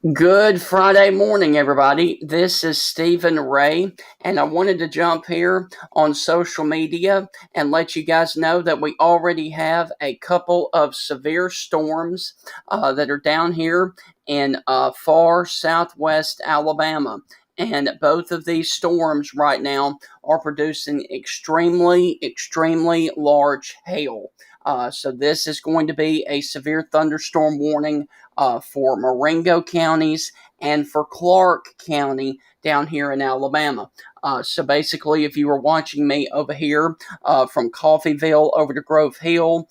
Good Friday morning, everybody. This is Stephen Ray, and I wanted to jump here on social media and let you guys know that we already have a couple of severe storms that are down here in far southwest Alabama. And both of these storms right now are producing extremely large hail. So, this is going to be a severe thunderstorm warning for Marengo counties and for Clark County down here in Alabama. So basically, if you were watching me over here from Coffeyville over to Grove Hill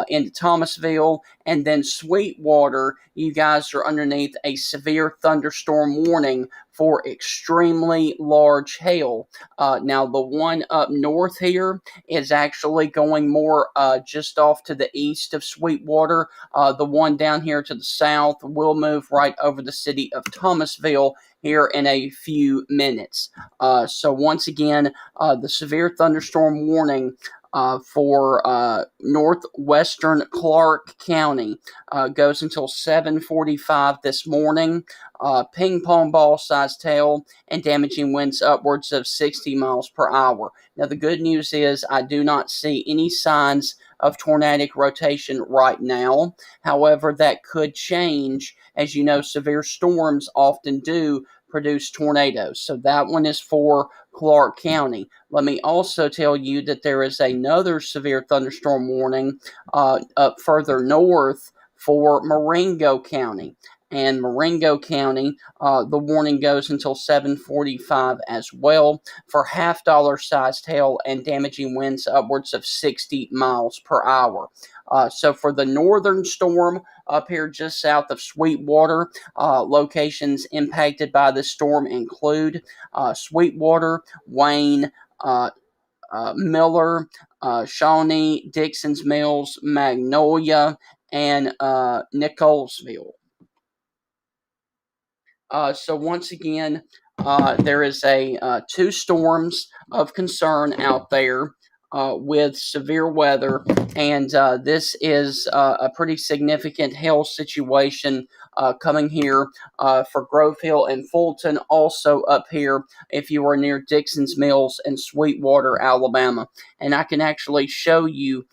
into Thomasville and then Sweetwater, you guys are underneath a severe thunderstorm warning for extremely large hail. Now, the one up north here is actually going more just off to the east of Sweetwater. The one down here to the south will move right over the city of Thomasville here in a few minutes. So once again, the severe thunderstorm warning for northwestern Clark County goes until 7:45 this morning. Ping pong ball sized hail and damaging winds upwards of 60 miles per hour. Now the good news is I do not see any signs of tornadic rotation right now. However, that could change. As you know, severe storms often do produce tornadoes. So that one is for Clark County. Let me also tell you that there is another severe thunderstorm warning up further north for Marengo County. And Marengo County, the warning goes until 7:45 as well for half-dollar sized hail and damaging winds upwards of 60 miles per hour. So for the northern storm up here just south of Sweetwater, locations impacted by this storm include Sweetwater, Wayne, Miller, Shawnee, Dixon's Mills, Magnolia, and Nicholsville. So once again, there is a two storms of concern out there with severe weather, and this is a pretty significant hail situation coming here for Grove Hill and Fulton. Also up here, if you are near Dixon's Mills and Sweetwater, Alabama, and I can actually show you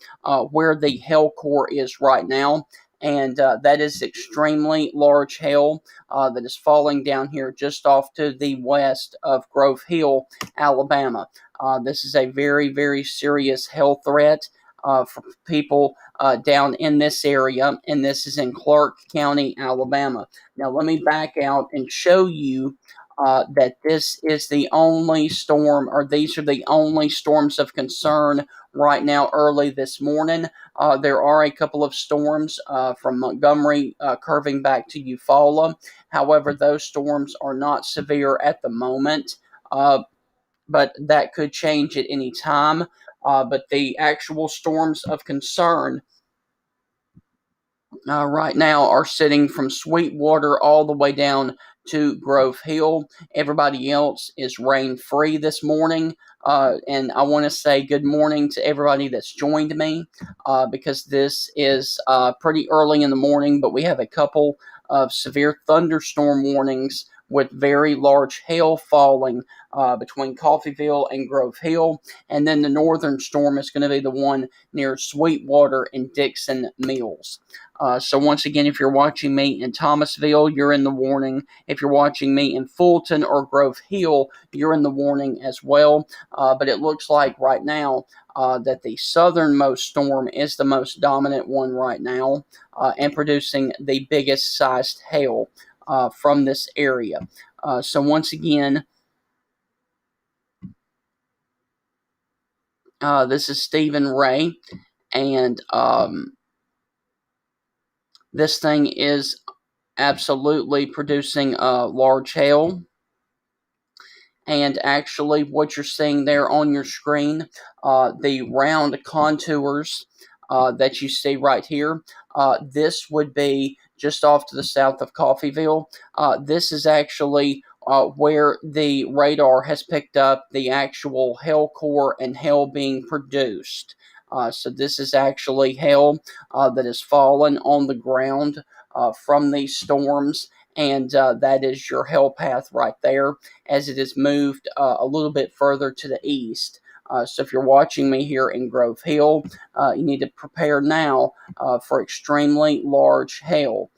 where the hail core is right now. And that is extremely large hail that is falling down here just off to the west of Grove Hill, Alabama. This is a very serious health threat for people down in this area, and this is in Clark County, Alabama. Now, let me back out and show you that this is the only storm, or these are the only storms of concern right now early this morning. There are a couple of storms from Montgomery curving back to Eufaula. However, those storms are not severe at the moment, but that could change at any time. But the actual storms of concern right now are sitting from Sweetwater all the way down to Grove Hill. Everybody else is rain free this morning. And I want to say good morning to everybody that's joined me because this is pretty early in the morning, but we have a couple of severe thunderstorm warnings with very large hail falling between Coffeyville and Grove Hill. And then the northern storm is going to be the one near Sweetwater and Dixon Mills. So once again, if you're watching me in Thomasville, you're in the warning. If you're watching me in Fulton or Grove Hill, you're in the warning as well. But it looks like right now that the southernmost storm is the most dominant one right now and producing the biggest sized hail from this area. So once again, this is Stephen Ray, and this thing is absolutely producing large hail. And actually, what you're seeing there on your screen, the round contours that you see right here, this would be just off to the south of Coffeyville. This is actually where the radar has picked up the actual hail core and hail being produced. So this is actually hail that has fallen on the ground from these storms, and that is your hail path right there as it is moved a little bit further to the east. So if you're watching me here in Grove Hill, you need to prepare now for extremely large hail.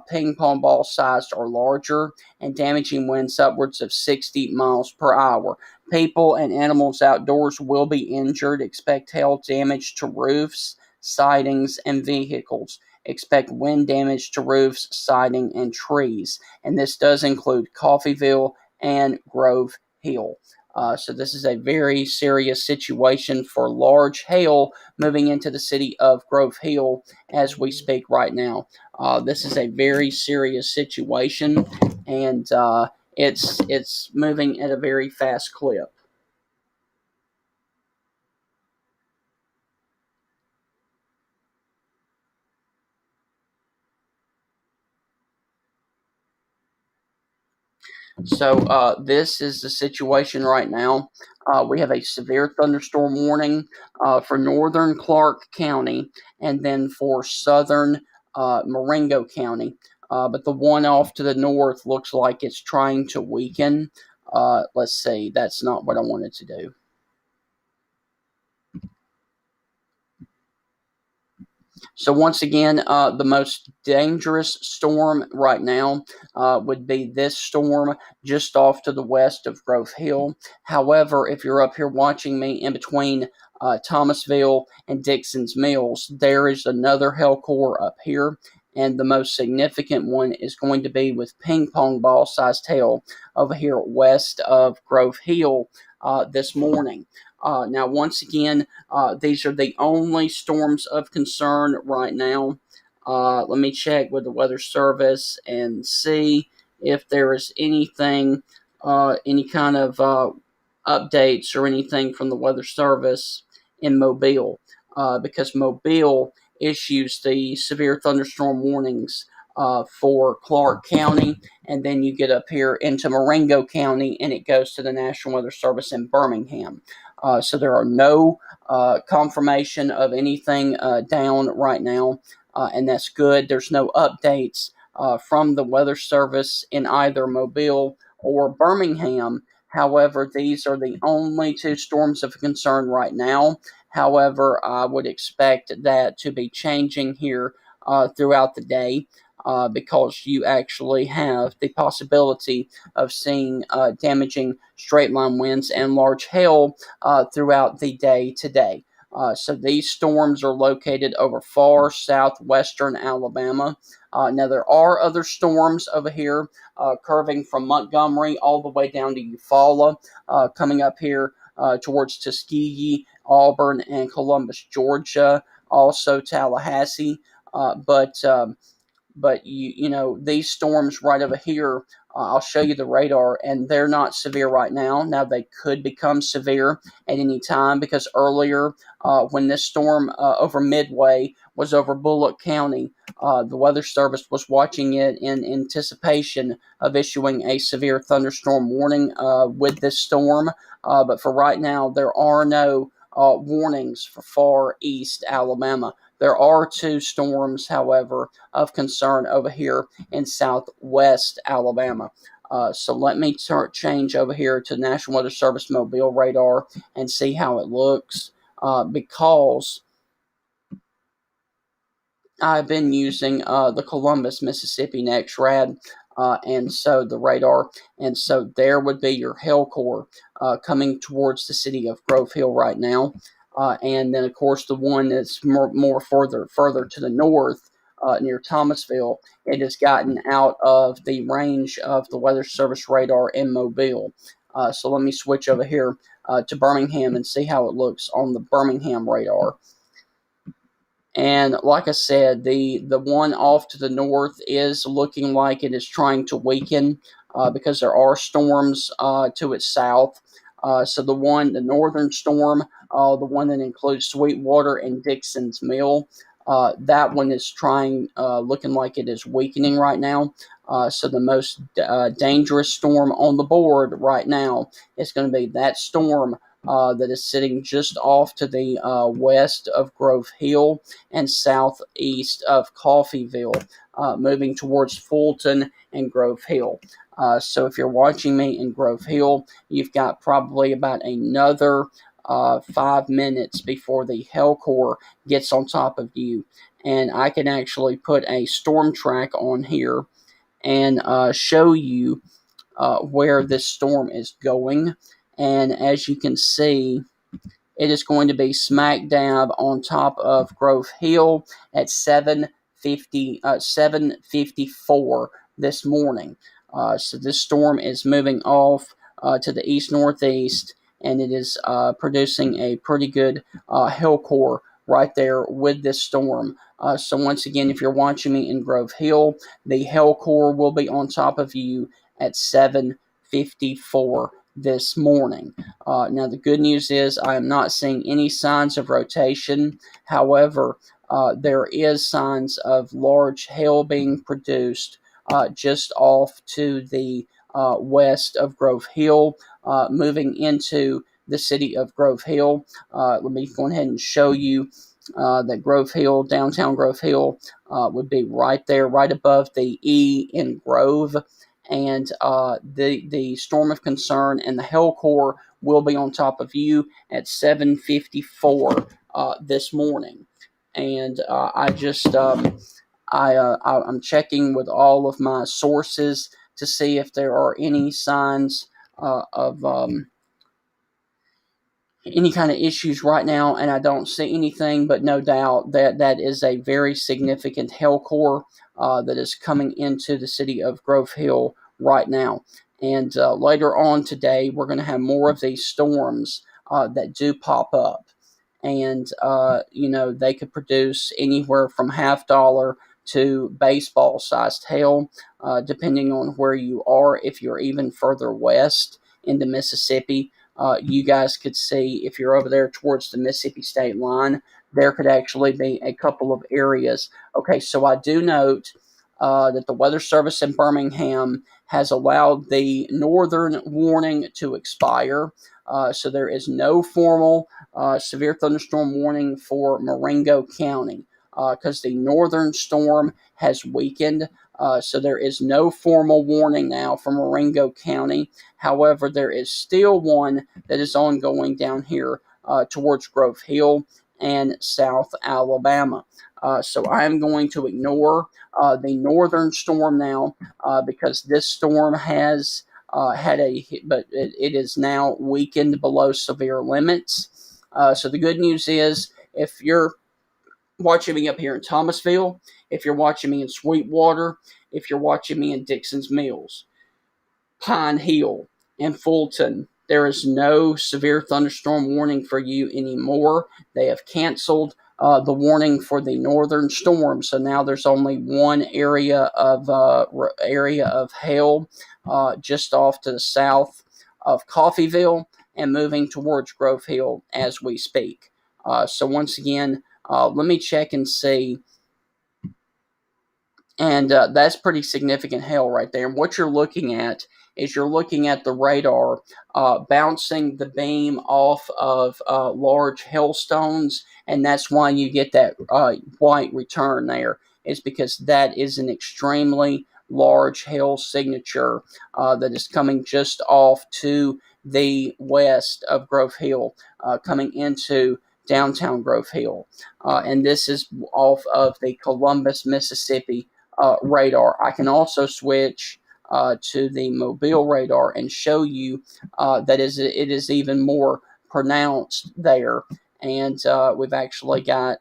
Ping pong ball sized or larger, and damaging winds upwards of 60 miles per hour. People and animals outdoors will be injured. Expect hail damage to roofs, sidings, and vehicles. Expect wind damage to roofs, siding, and trees. And this does include Coffeeville and Grove Hill. So this is a very serious situation for large hail moving into the city of Grove Hill as we speak right now. This is a very serious situation, and it's moving at a very fast clip. So this is the situation right now. We have a severe thunderstorm warning for northern Clark County and then for southern Marengo County. But the one off to the north looks like it's trying to weaken. Let's see, that's not what I wanted to do. So once again, the most dangerous storm right now would be this storm just off to the west of Grove Hill. However, if you're up here watching me in between Thomasville and Dixon's Mills, there is another hail core up here. And the most significant one is going to be with ping pong ball sized hail over here west of Grove Hill this morning. Now, once again, these are the only storms of concern right now. Let me check with the Weather Service and see if there is anything, any kind of updates or anything from the Weather Service in Mobile, because Mobile issues the severe thunderstorm warnings for Clark County, and then you get up here into Marengo County, and it goes to the National Weather Service in Birmingham. So there are no confirmation of anything down right now, and that's good. There's no updates from the Weather Service in either Mobile or Birmingham. However, these are the only two storms of concern right now. However, I would expect that to be changing here throughout the day. Because you actually have the possibility of seeing damaging straight line winds and large hail throughout the day today. So these storms are located over far southwestern Alabama. Now there are other storms over here curving from Montgomery all the way down to Eufaula, coming up here towards Tuskegee, Auburn, and Columbus, Georgia, also Tallahassee. But you know these storms right over here. I'll show you the radar, and they're not severe right now. Now they could become severe at any time because earlier, when this storm over Midway was over Bullock County, the Weather Service was watching it in anticipation of issuing a severe thunderstorm warning with this storm. But for right now, there are no warnings for far east Alabama. There are two storms, however, of concern over here in southwest Alabama. So let me change over here to National Weather Service Mobile radar and see how it looks because I've been using the Columbus, Mississippi NexRad, and so the radar, and so there would be your hail core coming towards the city of Grove Hill right now, and then of course the one that's more further to the north. Near Thomasville, it has gotten out of the range of the Weather Service radar in Mobile. So let me switch over here to Birmingham and see how it looks on the Birmingham radar. And like I said, the one off to the north is looking like it is trying to weaken because there are storms to its south. So the northern storm, the one that includes Sweetwater and Dixon's Mill, that one is looking like it is weakening right now. So the most dangerous storm on the board right now is going to be that storm that is sitting just off to the west of Grove Hill and southeast of Coffeyville, moving towards Fulton and Grove Hill. So if you're watching me in Grove Hill, you've got probably about another 5 minutes before the hell core gets on top of you. And I can actually put a storm track on here and show you where this storm is going. And as you can see, it is going to be smack dab on top of Grove Hill at 7:54 this morning. So this storm is moving off to the east northeast, and it is producing a pretty good hail core right there with this storm. So once again, if you're watching me in Grove Hill, the hail core will be on top of you at 7:54 this morning. Now, the good news is I am not seeing any signs of rotation. However, there is signs of large hail being produced just off to the west of Grove Hill, moving into the city of Grove Hill. Let me go ahead and show you that Grove Hill, downtown Grove Hill, would be right there, right above the E in Grove. And the storm of concern and the hail core will be on top of you at 7:54 this morning. And I'm checking with all of my sources to see if there are any signs of any kind of issues right now, and I don't see anything, but no doubt that is a very significant hail core that is coming into the city of Grove Hill right now. And later on today, we're going to have more of these storms that do pop up. And, they could produce anywhere from $half to baseball-sized hail, depending on where you are. If you're even further west into Mississippi, you guys could see, if you're over there towards the Mississippi state line, there could actually be a couple of areas. Okay, so I do note that the Weather Service in Birmingham has allowed the northern warning to expire. So there is no formal severe thunderstorm warning for Marengo County because the northern storm has weakened. So there is no formal warning now for Marengo County. However, there is still one that is ongoing down here towards Grove Hill and South Alabama. So I am going to ignore the northern storm now because this storm has but it is now weakened below severe limits. So the good news is, if you're watching me up here in Thomasville, if you're watching me in Sweetwater, if you're watching me in Dixon's Mills, Pine Hill, and Fulton, there is no severe thunderstorm warning for you anymore. They have canceled the warning for the northern storm, so now there's only one area of hail just off to the south of Coffeyville and moving towards Grove Hill as we speak. So once again, let me check and see. And that's pretty significant hail right there. And what you're looking at is you're looking at the radar bouncing the beam off of large hailstones, and that's why you get that white return there, is because that is an extremely large hail signature that is coming just off to the west of Grove Hill, coming into downtown Grove Hill. And this is off of the Columbus, Mississippi radar. I can also switch to the Mobile radar and show you that it is even more pronounced there. And we've actually got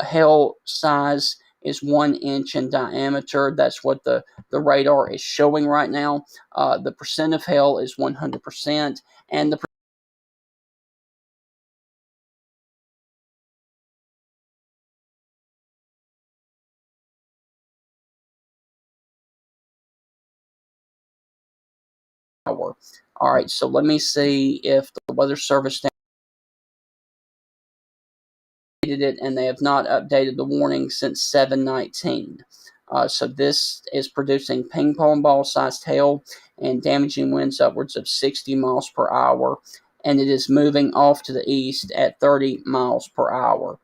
hail size is 1 inch in diameter. That's what the radar is showing right now. The percent of hail is 100%, and the power. All right, so let me see if the Weather Service it, and they have not updated the warning since 7/19. So this is producing ping pong ball sized hail and damaging winds upwards of 60 miles per hour. and it is moving off to the east at 30 miles per hour.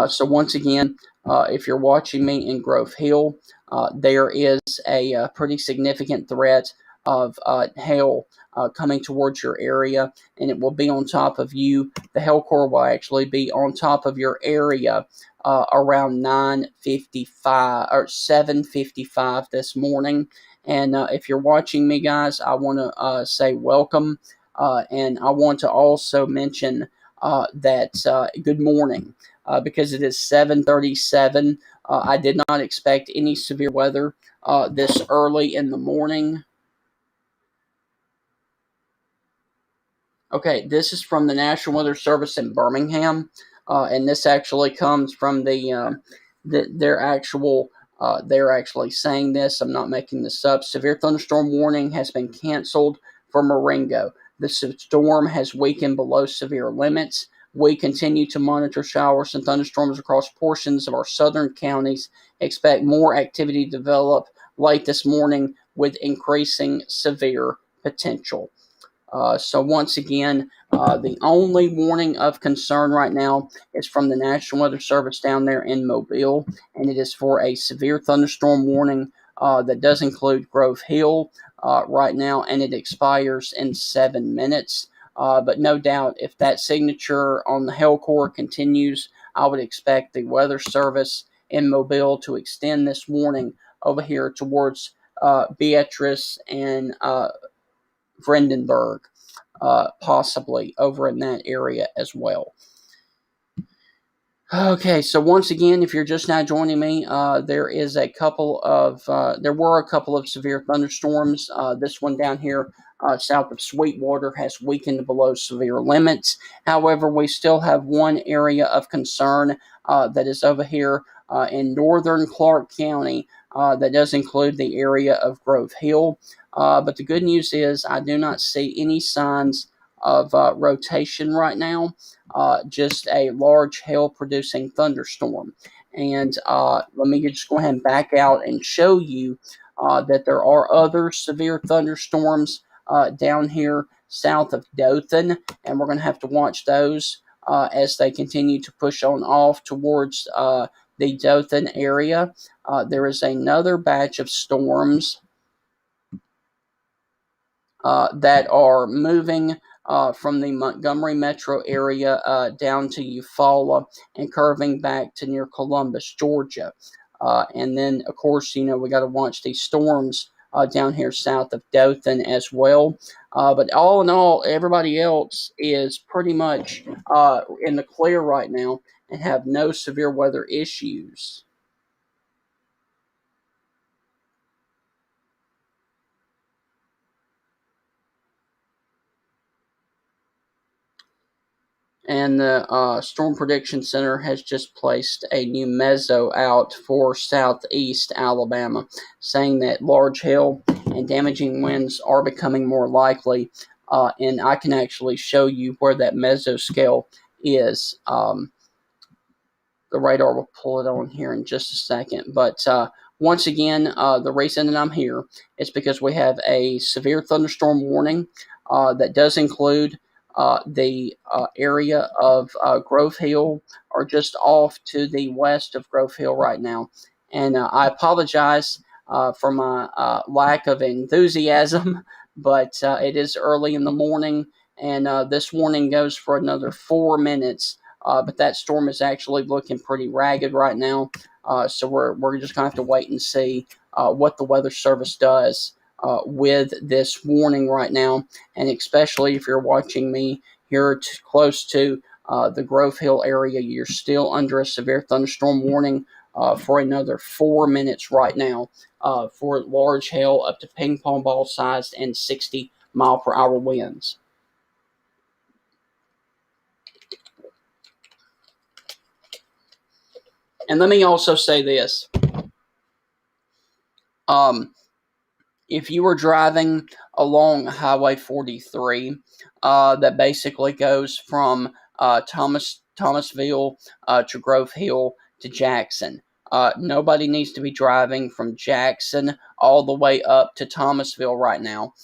So once again, if you're watching me in Grove Hill, there is a pretty significant threat of hail coming towards your area, and it will be on top of you. The hail core will actually be on top of your area around 9:55 or 7:55 this morning. And if you're watching me, guys, I want to say welcome, and I want to also mention that good morning because it is 7:37. I did not expect any severe weather this early in the morning. Okay, this is from the National Weather Service in Birmingham, and this actually comes from their actual. They're actually saying this. I'm not making this up. Severe thunderstorm warning has been canceled for Marengo. The storm has weakened below severe limits. We continue to monitor showers and thunderstorms across portions of our southern counties. Expect more activity to develop late this morning with increasing severe potential. So once again, the only warning of concern right now is from the National Weather Service down there in Mobile, and it is for a severe thunderstorm warning that does include Grove Hill right now, and it expires in 7 minutes. But no doubt, if that signature on the hail core continues, I would expect the Weather Service in Mobile to extend this warning over here towards Beatrice and Vredenburg, possibly over in that area as well. Okay, so once again, if you're just now joining me, there were a couple of severe thunderstorms. This one down here south of Sweetwater has weakened below severe limits. However, we still have one area of concern that is over here in northern Clark County that does include the area of Grove Hill. But the good news is I do not see any signs of rotation right now. Just a large hail producing thunderstorm. And let me just go ahead and back out and show you that there are other severe thunderstorms down here south of Dothan, and we're going to have to watch those as they continue to push on off towards the Dothan area. There is another batch of storms that are moving from the Montgomery metro area down to Eufaula and curving back to near Columbus, Georgia. And then, of course, we got to watch these storms down here south of Dothan as well. But all in all, everybody else is pretty much in the clear right now and have no severe weather issues. And the Storm Prediction Center has just placed a new meso out for southeast Alabama, saying that large hail and damaging winds are becoming more likely. And I can actually show you where that meso scale is. The radar will pull it on here in just a second. But once again, the reason that I'm here is because we have a severe thunderstorm warning that does include the area of Grove Hill, or just off to the west of Grove Hill right now. And I apologize for my lack of enthusiasm, but it is early in the morning, and this warning goes for another 4 minutes. But that storm is actually looking pretty ragged right now. So we're just going to have to wait and see what the Weather Service does with this warning right now. And especially if you're watching me here close to the Grove Hill area, you're still under a severe thunderstorm warning for another 4 minutes right now for large hail up to ping pong ball sized and 60-mile-per-hour winds. And let me also say this. If you were driving along Highway 43, that basically goes from Thomasville to Grove Hill to Jackson, Nobody needs to be driving from Jackson all the way up to Thomasville right now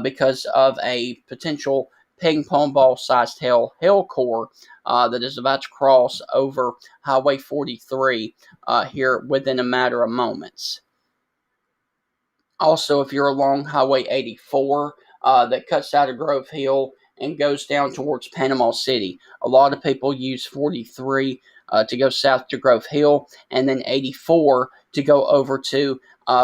because of a potential ping pong ball sized hail core that is about to cross over Highway 43 here within a matter of moments. Also, if you're along Highway 84 that cuts out of Grove Hill and goes down towards Panama City, a lot of people use 43 to go south to Grove Hill and then 84 to go over to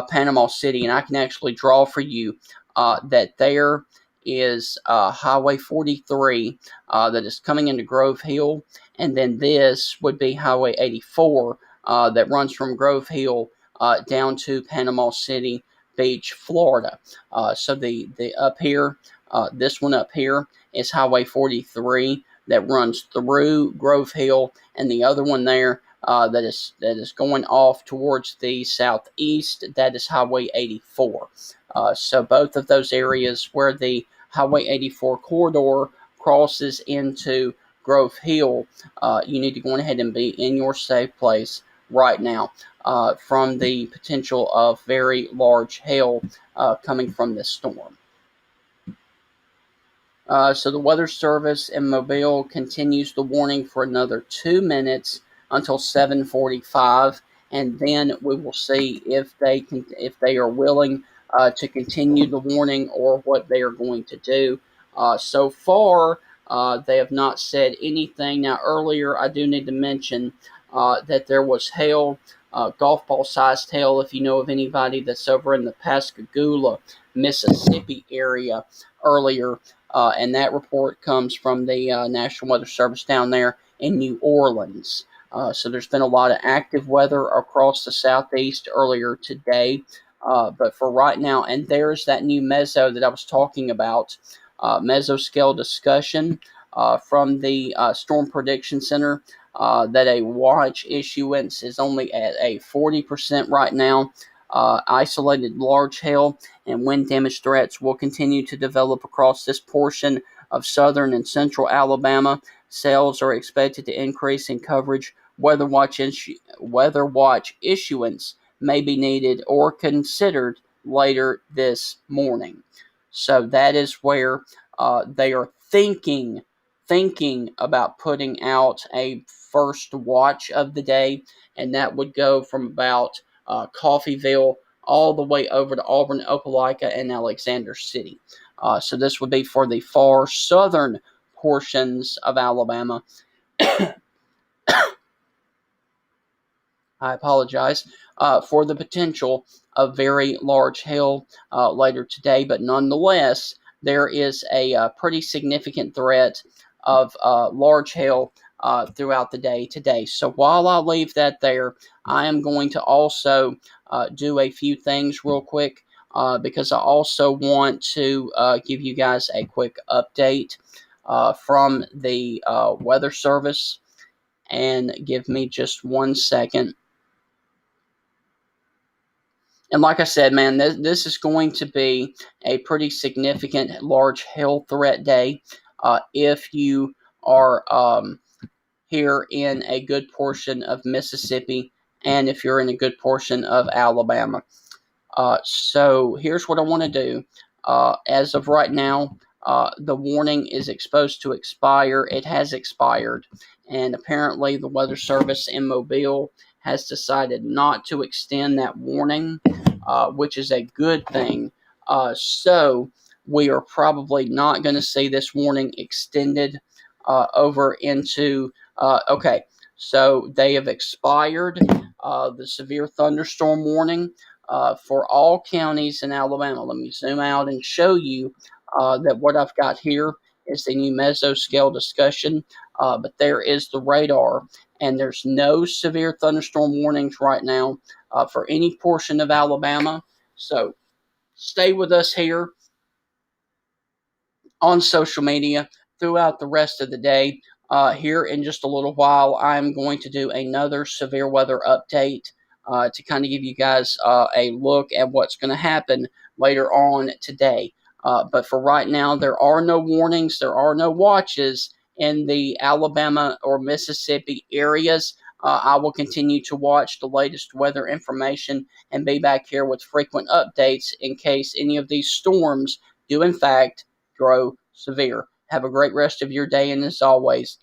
Panama City. And I can actually draw for you that there is Highway 43 that is coming into Grove Hill, and then this would be Highway 84 that runs from Grove Hill down to Panama City Beach, Florida. So the up here, this one up here is Highway 43 that runs through Grove Hill, and the other one there that is going off towards the southeast, that is Highway 84. So both of those areas where the Highway 84 corridor crosses into Grove Hill, you need to go ahead and be in your safe place right now from the potential of very large hail coming from this storm. So the Weather Service in Mobile continues the warning for another 2 minutes until 7:45, and then we will see if they are willing to continue the warning or what they are going to do. So far, they have not said anything. Now, earlier, I do need to mention that there was hail, golf ball sized hail, if you know of anybody that's over in the Pascagoula, Mississippi area earlier. And that report comes from the National Weather Service down there in New Orleans. So there's been a lot of active weather across the southeast earlier today. But for right now, and there's that new meso that I was talking about, mesoscale discussion from the Storm Prediction Center, that a watch issuance is only at a 40% right now. Isolated large hail and wind damage threats will continue to develop across this portion of southern and central Alabama. Sales are expected to increase in coverage. Weather watch issuance may be needed or considered later this morning. So that is where they are thinking about putting out a first watch of the day, and that would go from about Coffeyville all the way over to Auburn, Opelika, and Alexander City. So this would be for the far southern portions of Alabama. I apologize for the potential of very large hail later today, but nonetheless, there is a pretty significant threat of large hail throughout the day today. So while I leave that there, I am going to also do a few things real quick because I also want to give you guys a quick update from the Weather Service. And give me just 1 second. And like I said, man, this is going to be a pretty significant large hail threat day if you are here in a good portion of Mississippi and if you're in a good portion of Alabama. So here's what I want to do. As of right now, the warning is supposed to expire. It has expired. And apparently the Weather Service in Mobile has decided not to extend that warning, which is a good thing. So we are probably not going to see this warning extended over into, okay, so they have expired the severe thunderstorm warning for all counties in Alabama. Let me zoom out and show you that what I've got here is the new mesoscale discussion, but there is the radar, and there's no severe thunderstorm warnings right now for any portion of Alabama. So stay with us here on social media throughout the rest of the day. Here in just a little while, I'm going to do another severe weather update to kind of give you guys a look at what's going to happen later on today. But for right now, there are no warnings, there are no watches in the Alabama or Mississippi areas. I will continue to watch the latest weather information and be back here with frequent updates in case any of these storms do, in fact, grow severe. Have a great rest of your day, and as always,